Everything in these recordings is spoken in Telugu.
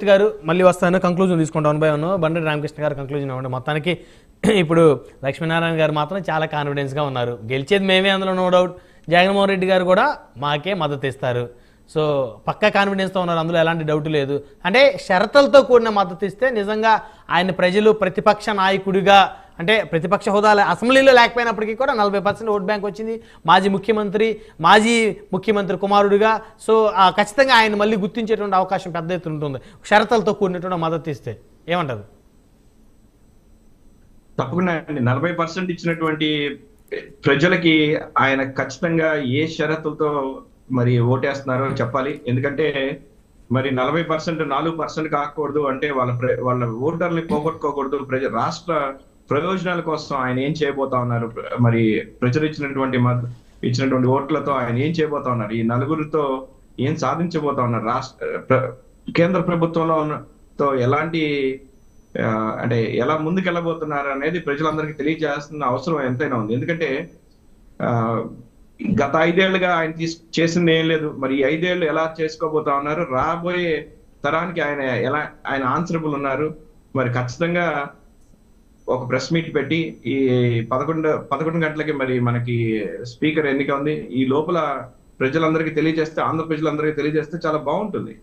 గారు మళ్ళీ వస్తాను కంక్లూజన్ తీసుకుంటాను బై వన్ బండి రామకృష్ణ గారు కంక్లూజన్ అవ్వండి. మొత్తానికి ఇప్పుడు లక్ష్మీనారాయణ గారు మాత్రం చాలా కాన్ఫిడెన్స్గా ఉన్నారు. గెలిచేది మేమే, అందులో నో డౌట్. జగన్మోహన్ రెడ్డి గారు కూడా మాకే మద్దతు ఇస్తారు. సో పక్కా కాన్ఫిడెన్స్తో ఉన్నారు, అందులో ఎలాంటి డౌట్ లేదు. అంటే షరతులతో కూడిన మద్దతు ఇస్తే నిజంగా ఆయన ప్రజలు ప్రతిపక్ష నాయకుడిగా, అంటే ప్రతిపక్ష హోదా అసెంబ్లీలో లేకపోయినప్పటికీ కూడా 40% ఓట్ బ్యాంక్ వచ్చింది. మాజీ ముఖ్యమంత్రి కుమారుడిగా. సో ఖచ్చితంగా ఆయన మళ్ళీ గుర్తించేటువంటి అవకాశం పెద్ద ఎత్తున ఉంటుంది షరతులతో కూడినటువంటి మద్దతు ఇస్తే. ఏమంటారు? తప్పకుండా అండి. 40% ఇచ్చినటువంటి ప్రజలకి ఆయన ఖచ్చితంగా ఏ షరతులతో మరి ఓటేస్తున్నారో చెప్పాలి. ఎందుకంటే మరి 40% 4% కాకూడదు అంటే వాళ్ళ ఓటర్ని పోగొట్టుకోకూడదు. రాష్ట్ర ప్రయోజనాల కోసం ఆయన ఏం చేయబోతా ఉన్నారు, మరి ప్రజలు ఇచ్చినటువంటి ఓట్లతో ఆయన ఏం చేయబోతా ఉన్నారు, ఈ నలుగురితో ఏం సాధించబోతా ఉన్నారు, కేంద్ర ప్రభుత్వంలో ఎలాంటి అంటే ఎలా ముందుకెళ్ళబోతున్నారు అనేది ప్రజలందరికీ తెలియజేస్తున్న అవసరం ఎంతైనా ఉంది. ఎందుకంటే గత 5 ఏళ్లుగా ఆయన చేసింది ఏం లేదు. మరి ఈ 5 ఏళ్ళు ఎలా చేసుకోబోతా ఉన్నారు, రాబోయే తరానికి ఆయన ఆన్సరబుల్ ఉన్నారు. మరి ఖచ్చితంగా ఒక ప్రెస్ మీట్ పెట్టి ఈ 11 గంటలకి మరి మనకి స్పీకర్ ఎన్నిక ఉంది. ఈ లోపల ప్రజలందరికీ తెలియజేస్తే, ఆంధ్ర ప్రజలందరికీ తెలియజేస్తే చాలా బాగుంటుంది.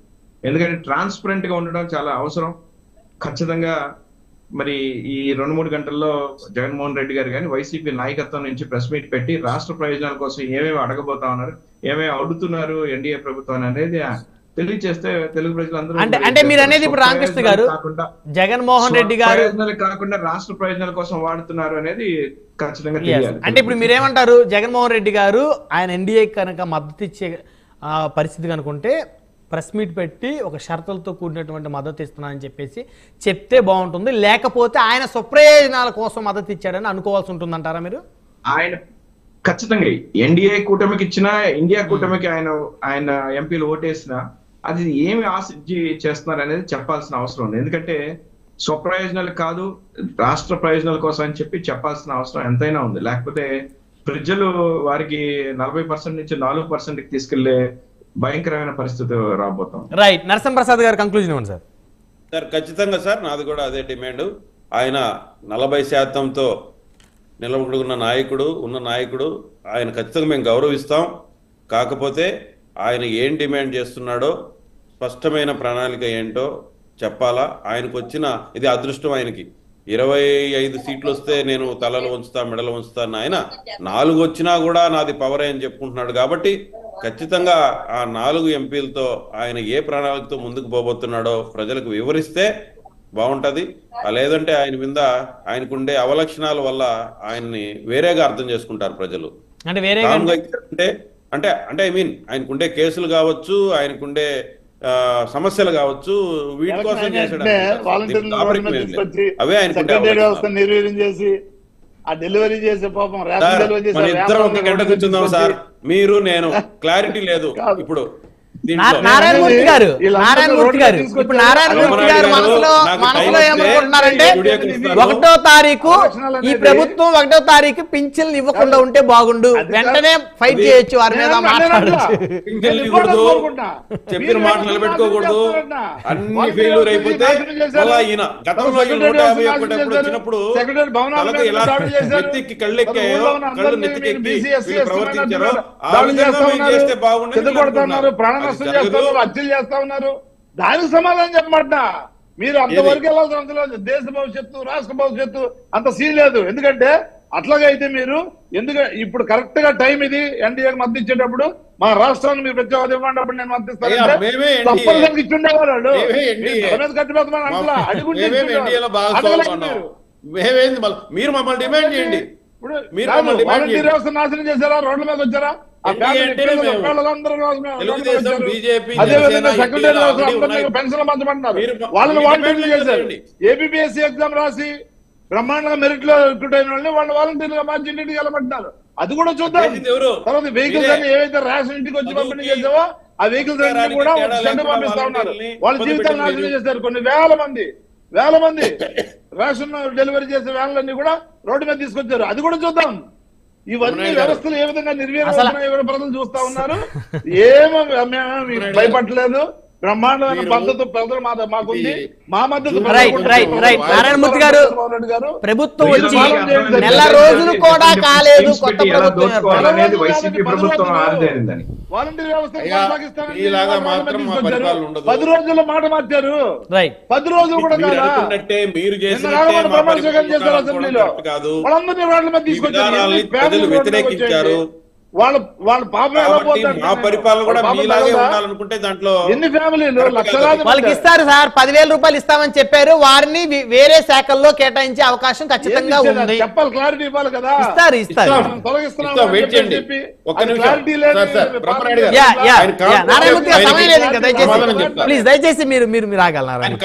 ఎందుకంటే ట్రాన్స్పరెంట్ గా ఉండడం చాలా అవసరం. ఖచ్చితంగా మరి ఈ 2-3 గంటల్లో జగన్మోహన్ రెడ్డి గారు కానీ వైసీపీ నాయకత్వం నుంచి ప్రెస్ మీట్ పెట్టి రాష్ట్ర ప్రయోజనాల కోసం ఏమేమి అడగబోతా ఉన్నారు, ఏమేమి అడుగుతున్నారు ఎన్డీఏ ప్రభుత్వం అనేది తెలియజేస్తే తెలుగు ప్రజలందరూ అంటే మీరు అనేది ఇప్పుడు రామకృష్ణ గారు జగన్మోహన్ రెడ్డి గారు కాకుండా రాష్ట్ర ప్రయోజనాల కోసం వాడుతున్నారు అనేది ఖచ్చితంగా తెలియాలి. అంటే ఇప్పుడు మీరేమంటారు, జగన్మోహన్ రెడ్డి గారు ఆయన ఎన్డీఏ కనుక మద్దతు ఇచ్చే పరిస్థితి కనుకుంటే ప్రెస్ మీట్ పెట్టి ఒక షరతులతో కూడినటువంటి మద్దతు ఇస్తున్నానని చెప్పేసి చెప్తే బాగుంటుంది, లేకపోతే ఆయన స్వప్రయోజనాల కోసం మద్దతు ఇచ్చాడని అనుకోవాల్సి ఉంటుందంటారా మీరు? ఆయన ఖచ్చితంగా ఎన్డీఏ కూటమికి ఇచ్చినా, ఇండియా కూటమికి ఆయన ఎంపీలు ఓటేసినా అది ఏమి ఆశించి చేస్తున్నారు అనేది చెప్పాల్సిన అవసరం ఉంది. ఎందుకంటే స్వప్రయోజనాలు కాదు, రాష్ట్ర ప్రయోజనాల కోసం అని చెప్పి చెప్పాల్సిన అవసరం ఎంతైనా ఉంది. లేకపోతే ప్రజలు వారికి 40% నుంచి 4%కి తీసుకెళ్లే భయంకరమైన పరిస్థితి రాబోతాం. రైట్. నరసింహప్రసాద్ గారు కంక్లూజన్ ఇవ్వండి సార్. సార్ ఖచ్చితంగా సార్, నాది కూడా అదే డిమాండ్. ఆయన 40%తో నిలబడుకున్న నాయకుడు ఆయన ఖచ్చితంగా మేము గౌరవిస్తాం. కాకపోతే ఆయన ఏం డిమాండ్ చేస్తున్నాడో స్పష్టమైన ప్రణాళిక ఏంటో చెప్పాలా. ఆయనకు వచ్చిన ఇది అదృష్టం, ఆయనకి 25 సీట్లు వస్తే నేను తలలు ఉంచుతా మెడలు ఉంచుతా అని ఆయన 4 వచ్చినా కూడా నాది పవరే అని చెప్పుకుంటున్నాడు. కాబట్టి ఖచ్చితంగా ఆ 4 ఎంపీలతో ఆయన ఏ ప్రణాళికతో ముందుకు పోబోతున్నాడో ప్రజలకు వివరిస్తే బాగుంటది. లేదంటే ఆయన మీద ఆయనకుండే అవలక్షణాల వల్ల ఆయన్ని వేరేగా అర్థం చేసుకుంటారు ప్రజలు. అంటే ఐ మీన్ ఆయనకుండే కేసులు కావచ్చు, ఆయనకుండే సమస్యలు కావచ్చు, వీటి కోసం చేసాడు అవే ఆయనకుండే నిర్వీర్యం చేసి ఆ డెలివరీ చేసే పాపం మన ఇద్దరం ఒక గంట కూర్చుందాం సార్, మీరు నేను. క్లారిటీ లేదు ఇప్పుడు. నారాయణమూర్తి గారు ఇప్పుడు నారాయణమూర్తి గారు మనసులో ఏమనుకుంటున్నారంటే 1వ తారీఖు ఈ ప్రభుత్వం 1వ తారీఖు పింఛన్లు ఇవ్వకుండా ఉంటే బాగుండు, వెంటనే ఫైట్ చేయొచ్చు, వారి మీద మాట్లాడచ్చు. చెప్పిన మాట నిలబెట్టుకోకూడదు, అన్ని ఫెయిల్యూర్ అయిపోతే ఈయన గతంలో 151 వచ్చినప్పుడు నెత్తికి కళ్ళెక్కాయో, కళ్ళు నెత్తికెక్కి ప్రవర్తించారో ఆ విధంగా చేస్తే బాగుండేది. హత్యలు చేస్తా ఉన్నారు, దానికి సమాధానం చెప్పమాట. మీరు అంతవరకు వెళ్ళాల్సిన అవసరం లేదు. దేశ భవిష్యత్తు, రాష్ట్ర భవిష్యత్తు అంత సీన్ లేదు. ఎందుకంటే అట్లాగైతే మీరు ఇప్పుడు కరెక్ట్ గా టైం ఇది ఎన్డీఏకి మద్దతు ఇచ్చేటప్పుడు మన రాష్ట్రాన్ని మీరు ప్రత్యేక ఇవ్వండి, అప్పుడు నేను మద్దతిస్తాను తప్పనిసరికి ఇచ్చుండేవాళ్ళు. కట్టిపోతున్నాను అట్లా అడుగుంటే మీరు మమ్మల్ని డిమాండ్ చేయండి. వాలంటీర్ వ్యవస్థ నాశనం చేశారా, రోడ్ల మీద వచ్చారా? పెన్షన్ పంచమంటున్నారు, వాళ్ళని వాలంటీర్లు చేశారు. ఏబిపిఎస్సి ఎగ్జామ్ రాసి బ్రహ్మాండంగా మెరిట్ లో రిక్రూట్ అయిన వాళ్ళని వాళ్ళు వాలంటీర్లుగా మార్చి ఇంటికి వెళ్ళమంటున్నారు. అది కూడా చూద్దాం. తర్వాత వెహికల్స్ అన్ని ఏవైతే రేషన్ ఇంటికి వచ్చి పంపిణీ చేసావో ఆ వెహికల్స్ అన్ని కూడా సెంటర్ పంపిస్తా ఉన్నారు. వాళ్ళ జీవితాలు నాశనం చేశారు. కొన్ని వేల మంది రేషన్ డెలివరీ చేసే వ్యాన్లన్నీ కూడా రోడ్డు మీద తీసుకొచ్చారు. అది కూడా చూద్దాం. ఇవన్నీ వ్యవస్థలు ఏ విధంగా నిర్వీర్యం ప్రజలు చూస్తా ఉన్నారు. ఏమో భయపడలేదు. బ్రహ్మాండమైన పద్ధతి ప్రజలు మాకుంది. మా మద్దతు రైట్ నారాయణమూర్తి గారు, ప్రభుత్వం వచ్చి నెల రోజులు కూడా కాలేదు, కొత్త ప్రభుత్వం వైసీపీ ప్రభుత్వం ఆరిదేరిందని వాలంటీర్ వ్యవస్థ ఇలాగా మాత్రం మా పరిపాలన ఉండదు. 10 రోజుల్లో మాట మార్చారు. 10 రోజులు కూడా మీరు అనుకున్నట్టే, మీరు చేసినట్టే మా పరిపాలన అసెంబ్లీలో కాదు. వాళ్ళందరినీ వాళ్ళ మీద తీసుకొచ్చారు. ప్రజలు వ్యతిరేకించారు. వాళ్ళ పాపం ఎలా పోతారు? మా పరిపాలన కూడా మీలాగే ఉండాలనుకుంటే దాంట్లో ఎన్ని ఫ్యామిలీలు లక్షలాది వాళ్ళకి ఇస్తారు సార్, 10,000 రూపాయలు ఇస్తామని చెప్పారు. వారిని వేరే శాఖల్లో కేటాయించే అవకాశం ఖచ్చితంగా ఉంది. చెప్పాలి, క్లారిటీ ఇవ్వాలి కదా. ఇస్తారు నారాయణమూర్తి గారు, సమయం లేదు ఇంకా, దయచేసి ప్లీజ్ దయచేసి మీరు ఆగలరు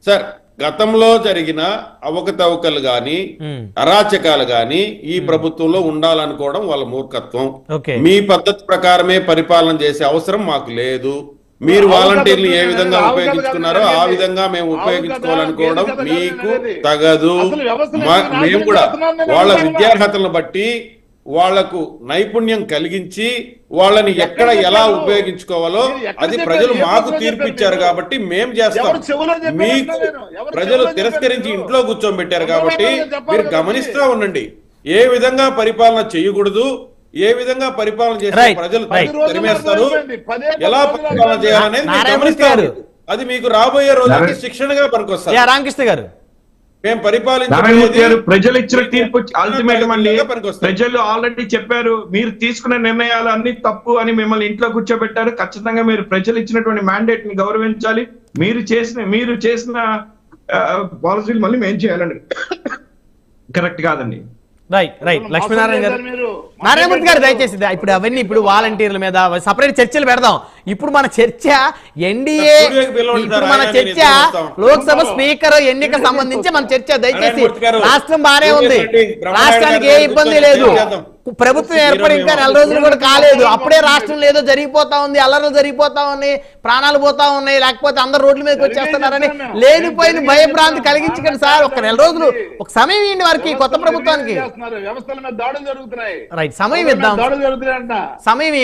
సార్. గతంలో జరిగిన అవకతవకలు గాని అరాచకాలు గాని ఈ ప్రభుత్వంలో ఉండాలనుకోవడం వాళ్ళ మూర్ఖత్వం. మీ పద్ధతి ప్రకారమే పరిపాలన చేసే అవసరం మాకు లేదు. మీరు వాలంటీర్లు ఏ విధంగా ఉపయోగించుకున్నారో ఆ విధంగా మేము ఉపయోగించుకోవాలనుకోవడం మీకు తగదు. మేము కూడా వాళ్ళ విద్యార్హతలను బట్టి వాళ్లకు నైపుణ్యం కలిగించి వాళ్ళని ఎక్కడ ఎలా ఉపయోగించుకోవాలో అది ప్రజలు మాకు తీర్పు ఇచ్చారు కాబట్టి మేం చేస్తాం. మీకు ప్రజలు తిరస్కరించి ఇంట్లో కూర్చోబెట్టారు కాబట్టి మీరు గమనిస్తూ ఉండండి. ఏ విధంగా పరిపాలన చేయకూడదు, ఏ విధంగా పరిపాలన చేస్తే ప్రజలు తరిమేస్తారు, ఎలా పరిపాలన చేయాలనేది గమనిస్తారు. అది మీకు రాబోయే రోజులకి శిక్షణగా పనికొస్తారు. రామకృష్ణ గారు, మేము ప్రజలు ఇచ్చిన తీర్పు అల్టిమేటం అండి. ప్రజలు ఆల్రెడీ చెప్పారు, మీరు తీసుకున్న నిర్ణయాలు అన్ని తప్పు అని మిమ్మల్ని ఇంట్లో కూర్చోబెట్టారు. ఖచ్చితంగా మీరు ప్రజలు ఇచ్చినటువంటి మ్యాండేట్ ని గౌరవించాలి. మీరు చేసిన పాలసీలు మళ్ళీ మేము చేయాలండి. కరెక్ట్ కాదండి. రైట్ లక్ష్మీనారాయణ గారు, నారాయణమూర్తి గారు దయచేసి ఇప్పుడు అవన్నీ ఇప్పుడు వాలంటీర్ల మీద సపరేట్ చర్చలు పెడదాం. ఇప్పుడు మన చర్చ ఎన్డీఏ, ఇప్పుడు మన చర్చ లోక్సభ స్పీకర్ ఎన్నిక సంబంధించి మన చర్చ. దయచేసి రాష్ట్రం బానే ఉంది, రాష్ట్రానికి ఏ ఇబ్బంది లేదు. ప్రభుత్వం ఏర్పడి ఇంకా 4 రోజులు కూడా కాలేదు, అప్పుడే రాష్ట్రంలో ఏదో జరిగిపోతా ఉంది, అల్లర్లు జరిగిపోతా ఉన్నాయి, ప్రాణాలు పోతా ఉన్నాయి, లేకపోతే అందరు రోడ్ల మీదకి వచ్చేస్తున్నారని లేనిపోయిన భయభ్రాంతి కలిగించకండి సార్. ఒక 4 రోజులు ఒక సమయం ఇవ్వండి వారికి, కొత్త ప్రభుత్వానికి. వ్యవస్థల మీద దాడులు జరుగుతున్నాయి. రైట్, సమయం ఇద్దాం, దాడులు జరుగుతున్నాయంట. సమయం